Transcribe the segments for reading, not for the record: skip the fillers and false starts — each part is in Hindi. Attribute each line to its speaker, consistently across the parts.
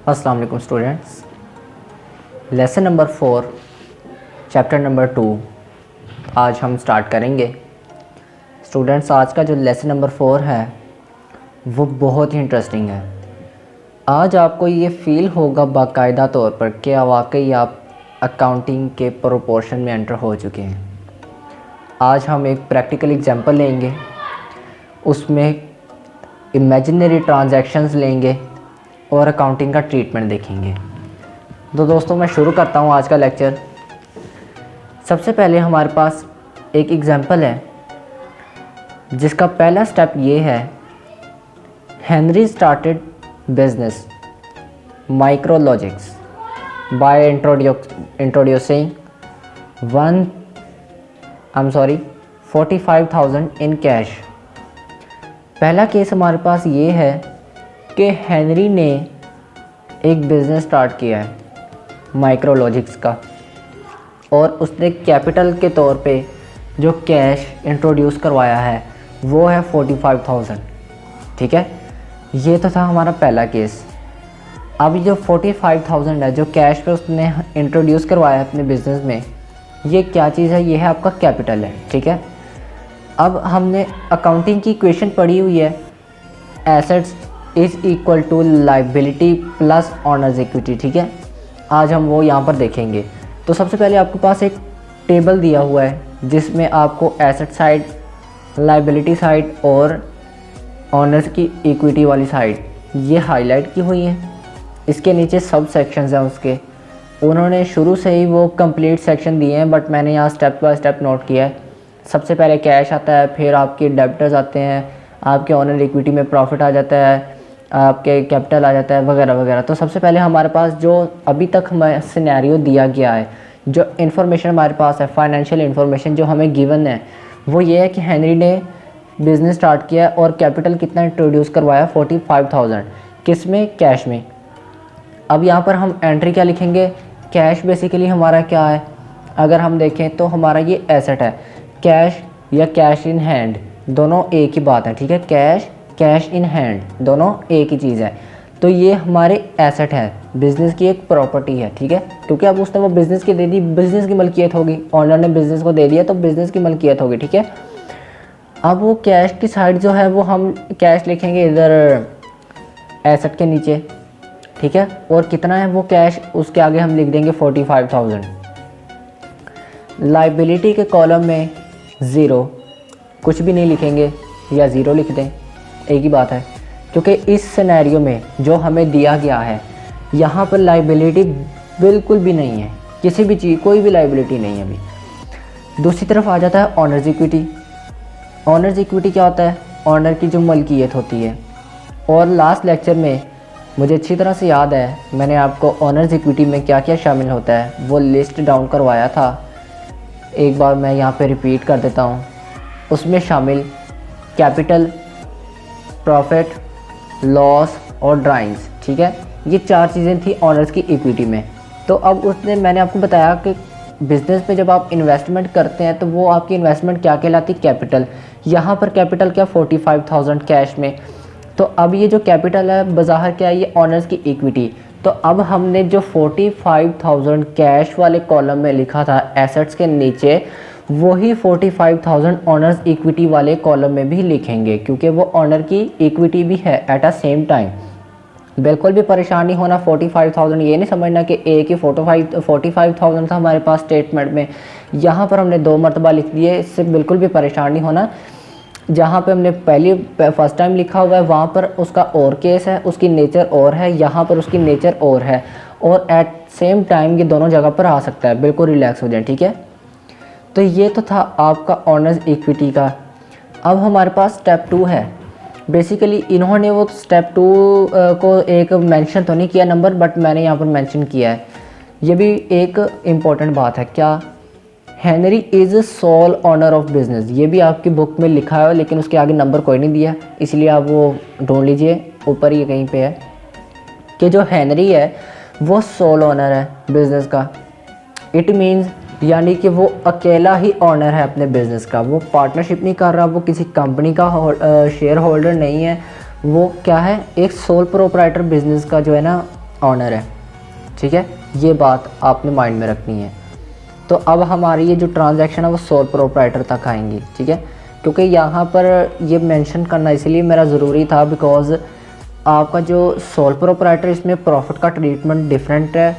Speaker 1: अस्सलाम वालेकुम students. Lesson number 4 chapter number 2 आज हम स्टार्ट करेंगे। स्टूडेंट्स, आज का जो लेसन नंबर 4 है वो बहुत ही इंटरेस्टिंग है। आज आपको ये फ़ील होगा बाकायदा तौर पर कि वाकई आप अकाउंटिंग के प्रोपोर्शन में एंटर हो चुके हैं। आज हम एक प्रैक्टिकल एग्जांपल लेंगे, उसमें इमेजिनरी ट्रांजैक्शंस लेंगे और अकाउंटिंग का ट्रीटमेंट देखेंगे। तो दोस्तों, मैं शुरू करता हूँ आज का लेक्चर। सबसे पहले हमारे पास एक एग्जांपल है जिसका पहला स्टेप ये है, Henry started business Micrologics by introducing 45,000 in cash. पहला केस हमारे पास ये है कि हेनरी ने एक बिज़नेस स्टार्ट किया है माइक्रोलॉजिक्स का, और उसने कैपिटल के तौर पे जो कैश इंट्रोड्यूस करवाया है वो है 45,000। ठीक है, ये तो था हमारा पहला केस। अब जो 45,000 है जो कैश पे उसने इंट्रोड्यूस करवाया है अपने बिज़नेस में, ये क्या चीज़ है? ये है आपका कैपिटल है। ठीक है, अब हमने अकाउंटिंग की इक्वेशन पढ़ी हुई है, assets is equal to liability plus owner's equity. ठीक है, आज हम वो यहाँ पर देखेंगे। तो सबसे पहले आपके पास एक टेबल दिया हुआ है जिसमें आपको एसेट साइड, लाइबिलिटी साइड और ऑनर्स की इक्विटी वाली साइड ये हाईलाइट की हुई है। इसके नीचे सब सेक्शंस हैं उसके, उन्होंने शुरू से ही वो कंप्लीट सेक्शन दिए हैं, बट मैंने यहाँ स्टेप बाय स्टेप नोट किया है। सबसे पहले कैश आता है, फिर आपके डेबिटर्स आते हैं, आपके ऑनर इक्विटी में प्रॉफिट आ जाता है, आपके कैपिटल आ जाता है, वगैरह वगैरह। तो सबसे पहले हमारे पास जो अभी तक हमें सिनेरियो दिया गया है, जो इन्फॉर्मेशन हमारे पास है, फाइनेंशियल इन्फॉर्मेशन जो हमें गिवन है, वो ये है कि हेनरी ने बिज़नेस स्टार्ट किया और कैपिटल कितना इंट्रोड्यूस करवाया? 45,000। किस में? कैश में। अब यहाँ पर हम एंट्री क्या लिखेंगे? कैश बेसिकली हमारा क्या है? अगर हम देखें तो हमारा ये एसेट है। कैश या कैश इन हैंड दोनों एक ही बात है। ठीक है, कैश इन हैंड दोनों एक ही चीज़ है। तो ये हमारे एसेट है, बिज़नेस की एक प्रॉपर्टी है। ठीक है, क्योंकि अब उसने वो बिज़नेस की दे दी, बिज़नेस की मलकियत होगी, ऑनर ने बिज़नेस को दे दिया तो बिज़नेस की मलकियत होगी। ठीक है, अब वो कैश की साइड जो है वो हम कैश लिखेंगे इधर एसेट के नीचे। ठीक है, और कितना है वो कैश, उसके आगे हम लिख देंगे 45,000। लाइबिलिटी के कॉलम में 0 कुछ भी नहीं लिखेंगे या 0 लिख दें, एक ही बात है, क्योंकि इस सिनेरियो में जो हमें दिया गया है यहाँ पर लाइबिलिटी बिल्कुल भी नहीं है, किसी भी चीज़ कोई भी लाइबिलिटी नहीं है अभी। दूसरी तरफ आ जाता है ऑनर्स इक्विटी। ऑनर्स इक्विटी क्या होता है? ऑनर की जो मलकियत होती है। और लास्ट लेक्चर में मुझे अच्छी तरह से याद है, मैंने आपको ऑनर्स इक्विटी में क्या क्या शामिल होता है वो लिस्ट डाउन करवाया था। एक बार मैं यहाँ पे रिपीट कर देता हूँ। उसमें शामिल कैपिटल, प्रॉफिट, लॉस और ड्राइंग्स। ठीक है, ये 4 चीज़ें थी ऑनर्स की इक्विटी में। तो अब मैंने आपको बताया कि बिज़नेस में जब आप इन्वेस्टमेंट करते हैं तो वो आपकी इन्वेस्टमेंट क्या कहलाती? कैपिटल। यहाँ पर कैपिटल क्या? 45,000 कैश में। तो अब ये जो कैपिटल है बज़ाहिर क्या है? ये ऑनर्स की इक्विटी। तो अब हमने जो 45,000 कैश वाले कॉलम में लिखा था एसेट्स के नीचे, वही 45,000 ऑनर्स इक्विटी वाले कॉलम में भी लिखेंगे, क्योंकि वो ऑनर की इक्विटी भी है एट अ सेम टाइम। बिल्कुल भी परेशान नहीं होना। 45,000 ये नहीं समझना कि एक ही 45,000 था हमारे पास स्टेटमेंट में, यहाँ पर हमने 2 मरतबा लिख दिए। इससे बिल्कुल भी परेशान नहीं होना। जहाँ पे हमने फर्स्ट टाइम लिखा हुआ है वहाँ पर उसका और केस है, उसकी नेचर और है, यहाँ पर उसकी नेचर और है, और एट सेम टाइम ये दोनों जगह पर आ सकता है। बिल्कुल रिलैक्स हो जाए। ठीक है, तो ये तो था आपका ऑनर्स इक्विटी का। अब हमारे पास स्टेप 2 है। बेसिकली इन्होंने वो स्टेप 2 को एक मेंशन तो नहीं किया नंबर, बट मैंने यहाँ पर मेंशन किया है। ये भी एक इम्पॉर्टेंट बात है। क्या? Henry is sole owner of business. ये भी आपकी बुक में लिखा है, लेकिन उसके आगे नंबर कोई नहीं दिया, इसलिए आप वो ढूंढ लीजिए, ऊपर ही कहीं पे है कि जो हेनरी है वो सोल ऑनर है बिज़नेस का। इट मीन्स यानी कि वो अकेला ही ऑनर है अपने बिज़नेस का, वो पार्टनरशिप नहीं कर रहा, वो किसी कंपनी का शेयर होल्डर नहीं है, वो क्या है? एक सोल प्रोप्राइटर बिज़नेस का जो है ना ऑनर है, ठीक है। ये बात आपने माइंड में रखनी है। तो अब हमारी ये जो ट्रांजैक्शन है वो सोल प्रोप्राइटर तक आएंगी, ठीक है। क्योंकि यहाँ पर ये मेंशन करना इसलिए मेरा ज़रूरी था बिकॉज़ आपका जो सोल प्रोप्राइटर इसमें प्रॉफिट का ट्रीटमेंट डिफरेंट है,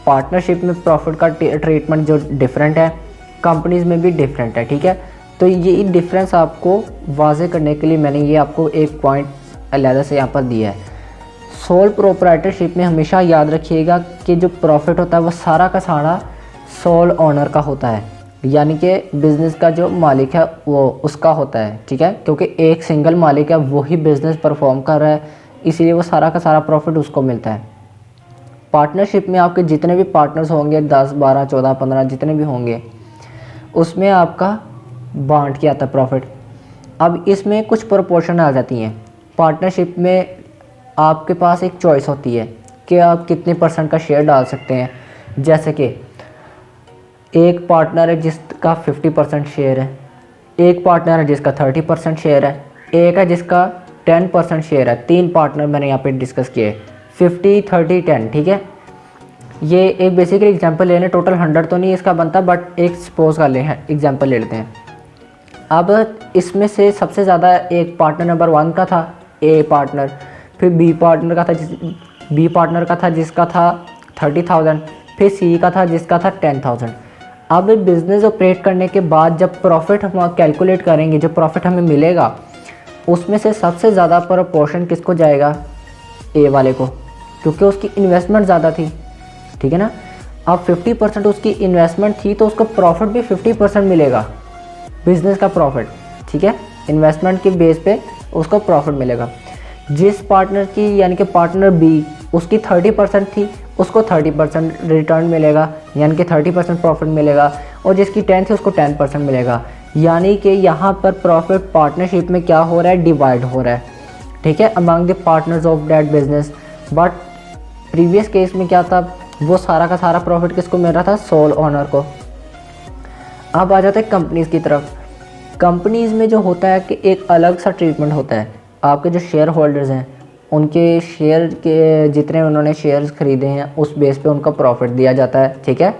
Speaker 1: पार्टनरशिप में प्रॉफिट का ट्रीटमेंट जो डिफरेंट है, कंपनीज़ में भी डिफरेंट है, ठीक है। तो ये डिफरेंस आपको वाज़े करने के लिए मैंने ये आपको एक पॉइंट अलहदा से यहाँ पर दिया है। सोल प्रोप्राइटरशिप में हमेशा याद रखिएगा कि जो प्रॉफिट होता है वो सारा का सारा सोल ओनर का होता है, यानी कि बिज़नेस का जो मालिक है वो उसका होता है, ठीक है। क्योंकि एक सिंगल मालिक है, वही बिज़नेस परफॉर्म कर रहा है, इसीलिए वो सारा का सारा प्रॉफिट उसको मिलता है। पार्टनरशिप में आपके जितने भी पार्टनर्स होंगे 10, 12, 14, 15 जितने भी होंगे, उसमें आपका बांट के आता है प्रॉफिट। अब इसमें कुछ प्रोपोर्शन आ जाती हैं। पार्टनरशिप में आपके पास एक चॉइस होती है कि आप कितने % का शेयर डाल सकते हैं। जैसे कि एक पार्टनर है जिसका 50% शेयर है, एक पार्टनर है जिसका 30% शेयर है, एक है जिसका 10% शेयर है। 3 पार्टनर मैंने यहाँ पे डिस्कस किए, 50, 30, 10, ठीक है। ये एक बेसिकली एग्जांपल ले लें, टोटल 100 तो नहीं इसका बनता, बट एक सपोज कर लें एग्जांपल ले लेते हैं। अब इसमें से सबसे ज़्यादा एक पार्टनर नंबर 1 का था, ए पार्टनर, फिर बी पार्टनर का था जिसका था 30,000, फिर सी का था जिसका था 10,000। अब बिज़नेस ऑपरेट करने के बाद जब प्रॉफिट हम कैलकुलेट करेंगे, जो प्रॉफिट हमें मिलेगा उसमें से सबसे ज़्यादा प्रोपोर्शन किसको जाएगा? ए वाले को, क्योंकि उसकी इन्वेस्टमेंट ज़्यादा थी, ठीक है ना। अब 50% उसकी इन्वेस्टमेंट थी तो उसको प्रॉफिट भी 50% मिलेगा, बिज़नेस का प्रॉफिट, ठीक है। इन्वेस्टमेंट के बेस पे उसको प्रॉफिट मिलेगा। जिस पार्टनर की यानी कि पार्टनर बी, उसकी 30% थी, उसको 30% रिटर्न मिलेगा, यानी कि 30% प्रॉफिट मिलेगा, और जिसकी 10 थी उसको 10% मिलेगा। यानी कि यहाँ पर प्रॉफिट पार्टनरशिप में क्या हो रहा है? डिवाइड हो रहा है, ठीक है, among the partners of that business. But previous case में क्या था? वो सारा का सारा प्रॉफिट किसको मिल रहा था? सोल ओनर को। अब आ जाते हैं कंपनीज़ की तरफ। कंपनीज़ में जो होता है कि एक अलग सा ट्रीटमेंट होता है। आपके जो शेयर होल्डर्स हैं उनके शेयर के जितने उन्होंने शेयर्स ख़रीदे हैं उस बेस पे उनका प्रॉफिट दिया जाता है, ठीक है।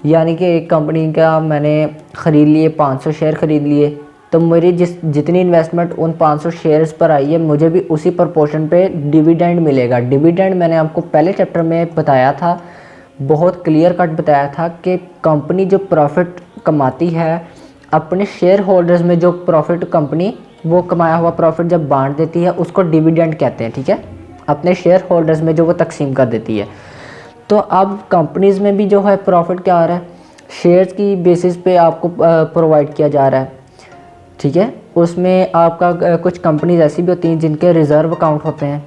Speaker 1: यानी कि एक कंपनी का मैंने ख़रीद लिए, 500 शेयर ख़रीद लिए, तो मेरी जितनी इन्वेस्टमेंट उन 500 शेयर्स पर आई है, मुझे भी उसी प्रोपोर्शन पे डिविडेंड मिलेगा। डिविडेंड मैंने आपको पहले चैप्टर में बताया था, बहुत क्लियर कट बताया था कि कंपनी जो प्रॉफिट कमाती है अपने शेयर होल्डर्स में, जो प्रॉफिट कंपनी वो कमाया हुआ प्रॉफिट जब बांट देती है उसको डिविडेंड कहते हैं, ठीक है। अपने शेयर होल्डर्स में जो वो तकसीम कर देती है। तो अब कंपनीज़ में भी जो है प्रॉफिट क्या आ रहा है? शेयर्स की बेसिस पे आपको प्रोवाइड किया जा रहा है, ठीक है। उसमें आपका कुछ कंपनीज ऐसी भी होती हैं जिनके रिज़र्व अकाउंट होते हैं।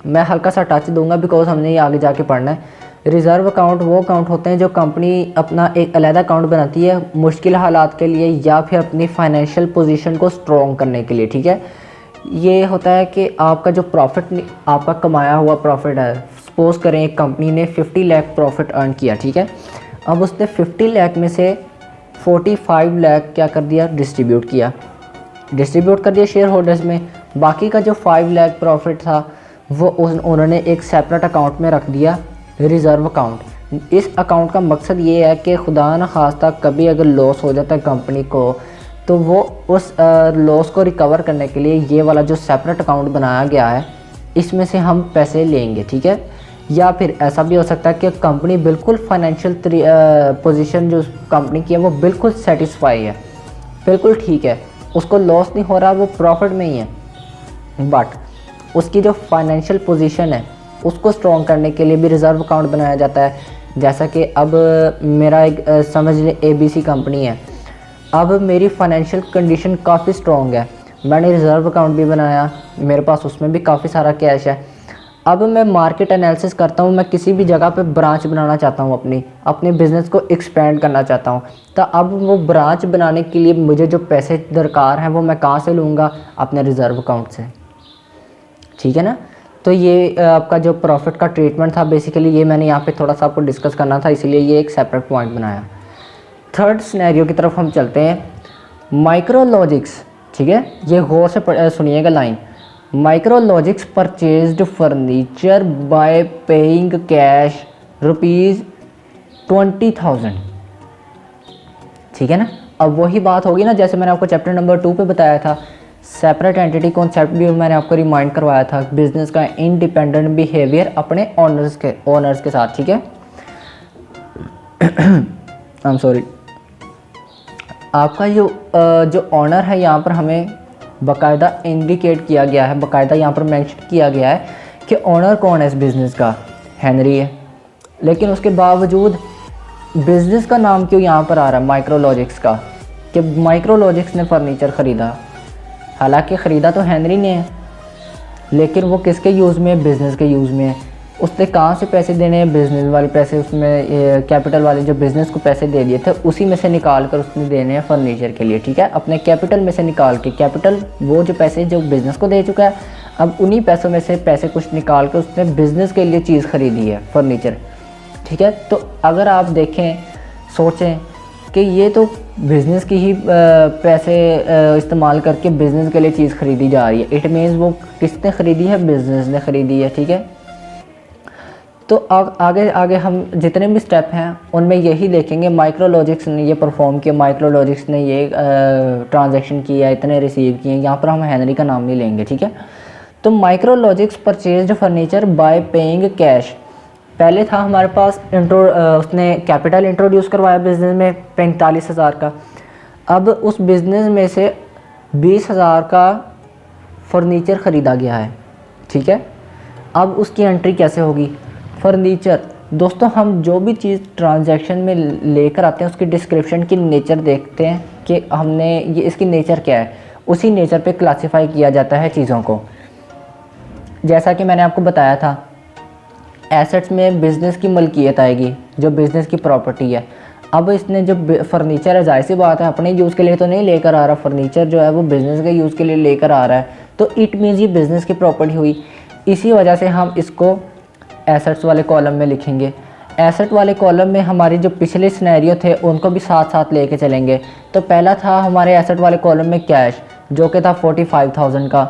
Speaker 1: मैं हल्का सा टच दूंगा बिकॉज हमने ये आगे जाके पढ़ना है। रिज़र्व अकाउंट वो अकाउंट होते हैं जो कंपनी अपना एक अलग अकाउंट बनाती है मुश्किल हालात के लिए या फिर अपनी फाइनेंशियल पोजीशन को स्ट्रॉन्ग करने के लिए, ठीक है। ये होता है कि आपका जो प्रॉफिट, आपका कमाया हुआ प्रॉफिट है, सपोज करें एक कंपनी ने 50 लाख प्रॉफिट अर्न किया, ठीक है। अब उसने 50 लाख में से 45 लाख क्या कर दिया? डिस्ट्रीब्यूट कर दिया शेयर होल्डर्स में। बाकी का जो 5 लाख प्रॉफिट था वो उन्होंने एक सेपरेट अकाउंट में रख दिया, रिज़र्व अकाउंट। इस अकाउंट का मकसद ये है कि खुदा न खास्ता कभी अगर लॉस हो जाता है कंपनी को, तो वो उस लॉस को रिकवर करने के लिए ये वाला जो सेपरेट अकाउंट बनाया गया है इसमें से हम पैसे लेंगे, ठीक है। या फिर ऐसा भी हो सकता है कि कंपनी बिल्कुल फाइनेंशियल पोजीशन जो कंपनी की है वो बिल्कुल सेटिस्फाई है, बिल्कुल ठीक है, उसको लॉस नहीं हो रहा, वो प्रॉफिट में ही है, बट उसकी जो फाइनेंशियल पोजीशन है उसको स्ट्रॉन्ग करने के लिए भी रिज़र्व अकाउंट बनाया जाता है। जैसा कि अब मेरा एक समझ लें ABC कंपनी है, अब मेरी फाइनेंशियल कंडीशन काफ़ी स्ट्रॉन्ग है, मैंने रिज़र्व अकाउंट भी बनाया, मेरे पास उसमें भी काफ़ी सारा कैश है। अब मैं मार्केट एनालिसिस करता हूँ, मैं किसी भी जगह पे ब्रांच बनाना चाहता हूँ, अपने बिज़नेस को एक्सपेंड करना चाहता हूँ, तो अब वो ब्रांच बनाने के लिए मुझे जो पैसे दरकार हैं वो मैं कहाँ से लूँगा? अपने रिज़र्व अकाउंट से, ठीक है ना। तो ये आपका जो प्रॉफिट का ट्रीटमेंट था बेसिकली ये मैंने यहाँ पे थोड़ा सा आपको डिस्कस करना था, इसलिए ये एक सेपरेट पॉइंट बनाया। थर्ड सिनेरियो की तरफ हम चलते हैं, माइक्रोलॉजिक्स, ठीक है। ये गौर से सुनिएगा line. Micrologics purchased furniture by paying cash ₹20,000। ठीक है ना। अब वही बात होगी ना, जैसे मैंने आपको चैप्टर नंबर 2 पे बताया था, सेपरेट एंटिटी कॉन्सेप्ट भी मैंने आपको रिमाइंड करवाया था, बिजनेस का इंडिपेंडेंट बिहेवियर अपने ओनर्स के साथ। ठीक है, आई एम सॉरी, आपका जो ऑनर है यहाँ पर हमें बाकायदा इंडिकेट किया गया है, बाकायदा यहाँ पर मेंशन किया गया है कि ऑनर कौन है इस बिज़नेस का, हेनरी है। लेकिन उसके बावजूद बिज़नेस का नाम क्यों यहाँ पर आ रहा है माइक्रोलॉजिक्स का, कि माइक्रोलॉजिक्स ने फर्नीचर ख़रीदा। हालांकि ख़रीदा तो हेनरी ने है, लेकिन वो किसके यूज़ में है, बिज़नेस के यूज़ में है। उसने कहाँ से पैसे देने हैं, बिज़नेस वाले पैसे, उसमें कैपिटल वाले जो बिज़नेस को पैसे दे दिए थे उसी में से निकाल कर उसने देने हैं फर्नीचर के लिए। ठीक है, अपने कैपिटल में से निकाल के, कैपिटल वो जो पैसे जो बिज़नेस को दे चुका है, अब उन्हीं पैसों में से पैसे कुछ निकाल कर उसने बिज़नेस के लिए चीज़ ख़रीदी है, फर्नीचर। ठीक है, तो अगर आप देखें, सोचें कि ये तो बिज़नेस की ही पैसे इस्तेमाल करके बिज़नेस के लिए चीज़ ख़रीदी जा रही है, इट मीन्स वो किसने ख़रीदी है, बिज़नेस ने ख़रीदी है। ठीक है, तो आगे आगे हम जितने भी स्टेप हैं उनमें यही देखेंगे, माइक्रोलॉजिक्स ने ये परफॉर्म किया, माइक्रोलॉजिक्स ने ये ट्रांजैक्शन किया, इतने रिसीव किए। यहाँ पर हम हेनरी का नाम नहीं लेंगे। ठीक है, तो Micrologics purchased furniture by paying cash. पहले था हमारे पास उसने कैपिटल इंट्रोड्यूस करवाया बिज़नेस में 45,000 का। अब उस बिज़नेस में से 20,000 का फर्नीचर ख़रीदा गया है। ठीक है, अब उसकी एंट्री कैसे होगी, फर्नीचर। दोस्तों, हम जो भी चीज़ ट्रांजैक्शन में लेकर आते हैं उसकी डिस्क्रिप्शन की नेचर देखते हैं कि हमने ये इसकी नेचर क्या है, उसी नेचर पे क्लासिफाई किया जाता है चीज़ों को। जैसा कि मैंने आपको बताया था, एसेट्स में बिज़नेस की मलकियत आएगी, जो बिज़नेस की प्रॉपर्टी है। अब इसने जो फर्नीचर है, जाहिर सी बात है अपने यूज़ के लिए तो नहीं लेकर आ रहा, फर्नीचर जो है वो बिज़नेस के यूज़ के लिए लेकर आ रहा है, तो इट मीन्स ये बिज़नेस की प्रॉपर्टी हुई। इसी वजह से हम इसको एसेट्स वाले कॉलम में लिखेंगे। एसेट वाले कॉलम में हमारी जो पिछले सिनेरियो थे उनको भी साथ साथ लेके चलेंगे। तो पहला था हमारे एसेट वाले कॉलम में कैश, जो कि था 45,000 का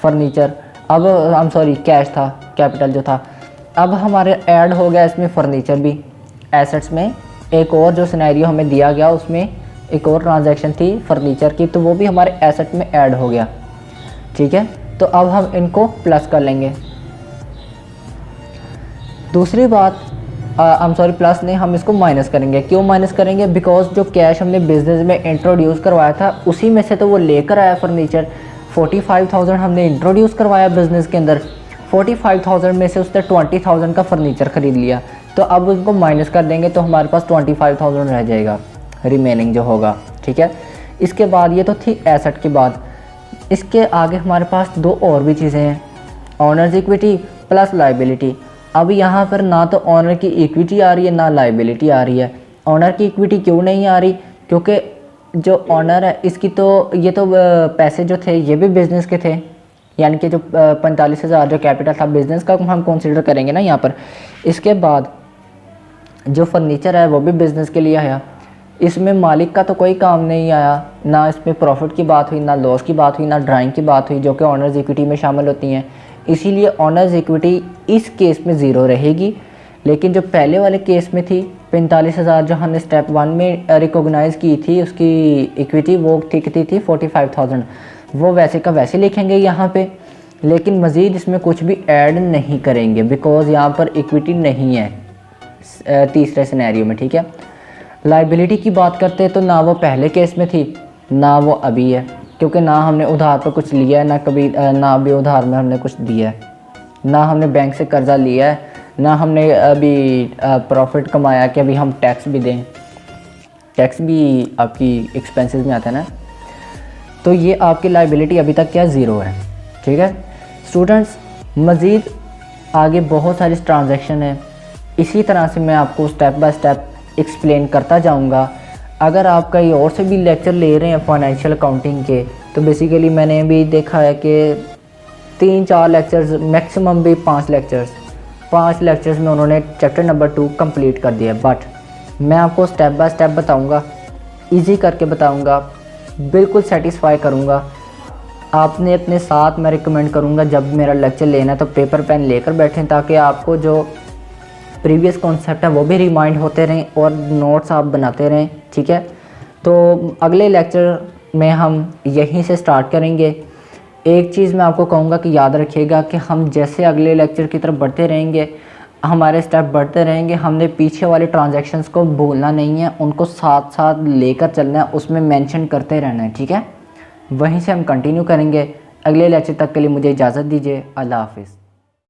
Speaker 1: फर्नीचर। अब हम सॉरी कैश था, कैपिटल जो था। अब हमारे ऐड हो गया इसमें फर्नीचर भी एसेट्स में। एक और जो सिनेरियो हमें दिया गया उसमें एक और ट्रांजैक्शन थी फर्नीचर की, तो वो भी हमारे एसेट में ऐड हो गया। ठीक है, तो अब हम इनको प्लस कर लेंगे। दूसरी बात, प्लस नहीं, हम इसको माइनस करेंगे। क्यों माइनस करेंगे, बिकॉज जो कैश हमने बिजनेस में इंट्रोड्यूस करवाया था उसी में से तो वो लेकर आया फर्नीचर। 45,000 हमने इंट्रोड्यूस करवाया बिजनेस के अंदर, 45,000 में से उसने 20,000 का फर्नीचर ख़रीद लिया। तो अब उसको माइनस कर देंगे तो हमारे पास 25,000 रह जाएगा रिमेनिंग जो होगा। ठीक है, इसके बाद ये तो थी एसेट की बात। इसके आगे हमारे पास दो और भी चीज़ें हैं, ऑनर्स इक्विटी प्लस लाइबिलिटी। अब यहाँ पर ना तो ऑनर की इक्विटी आ रही है ना लाइबिलिटी आ रही है। ऑनर की इक्विटी क्यों नहीं आ रही, क्योंकि जो ऑनर है इसकी तो ये तो पैसे जो थे ये भी बिज़नेस के थे, यानी कि जो 45,000 जो कैपिटल था बिज़नेस का हम कंसिडर करेंगे ना यहाँ पर। इसके बाद जो फर्नीचर है वो भी बिज़नेस के लिए आया, इसमें मालिक का तो कोई काम नहीं आया, ना इसमें प्रॉफिट की बात हुई, ना लॉस की बात हुई, ना ड्राइंग की बात हुई, जो कि ऑनर्स इक्विटी में शामिल होती हैं। इसीलिए ऑनर्स इक्विटी इस केस में ज़ीरो रहेगी। लेकिन जो पहले वाले केस में थी 45,000 जो हमने स्टेप 1 में रिकॉग्नाइज़ की थी, उसकी इक्विटी वो कितनी थी 45,000, वो वैसे का वैसे लिखेंगे यहाँ पे, लेकिन मज़ीद इसमें कुछ भी ऐड नहीं करेंगे बिकॉज़ यहाँ पर इक्विटी नहीं है तीसरे सिनेरियो में। ठीक है, लाइबिलिटी की बात करते हैं तो ना वो पहले केस में थी ना वो अभी है, क्योंकि ना हमने उधार पर कुछ लिया है, ना अभी उधार में हमने कुछ दिया है, ना हमने बैंक से कर्ज़ा लिया है, ना हमने अभी प्रॉफिट कमाया कि अभी हम टैक्स भी दें। टैक्स भी आपकी एक्सपेंसेस में आता है ना, तो ये आपकी लाइबिलिटी अभी तक क्या ज़ीरो है। ठीक है स्टूडेंट्स, मज़ीद आगे बहुत सारी ट्रांजैक्शन है, इसी तरह से मैं आपको स्टेप बाय स्टेप एक्सप्लेन करता जाऊंगा। अगर आप कहीं और से भी लेक्चर ले रहे हैं फाइनेंशियल अकाउंटिंग के, तो बेसिकली मैंने भी देखा है कि 3-4 लेक्चर्स, मैक्सिमम भी 5 लेक्चर्स में उन्होंने चैप्टर नंबर 2 कंप्लीट कर दिया। बट मैं आपको स्टेप बाय स्टेप बताऊंगा, इजी करके बताऊंगा, बिल्कुल सेटिस्फाई करूंगा। आपने अपने साथ, मैं रिकमेंड करूँगा जब मेरा लेक्चर लेना है तो पेपर पेन लेकर बैठें, ताकि आपको जो प्रीवियस कॉन्सेप्ट है वो भी रिमाइंड होते रहें और नोट्स आप बनाते रहें। ठीक है, तो अगले लेक्चर में हम यहीं से स्टार्ट करेंगे। एक चीज़ मैं आपको कहूँगा कि याद रखिएगा कि हम जैसे अगले लेक्चर की तरफ बढ़ते रहेंगे, हमारे स्टेप बढ़ते रहेंगे, हमने पीछे वाले ट्रांजैक्शंस को भूलना नहीं है, उनको साथ साथ लेकर चलना है, उसमें मेंशन करते रहना है। ठीक है, वहीं से हम कंटिन्यू करेंगे। अगले लेक्चर तक के लिए मुझे इजाज़त दीजिए। अल्लाह हाफिज़।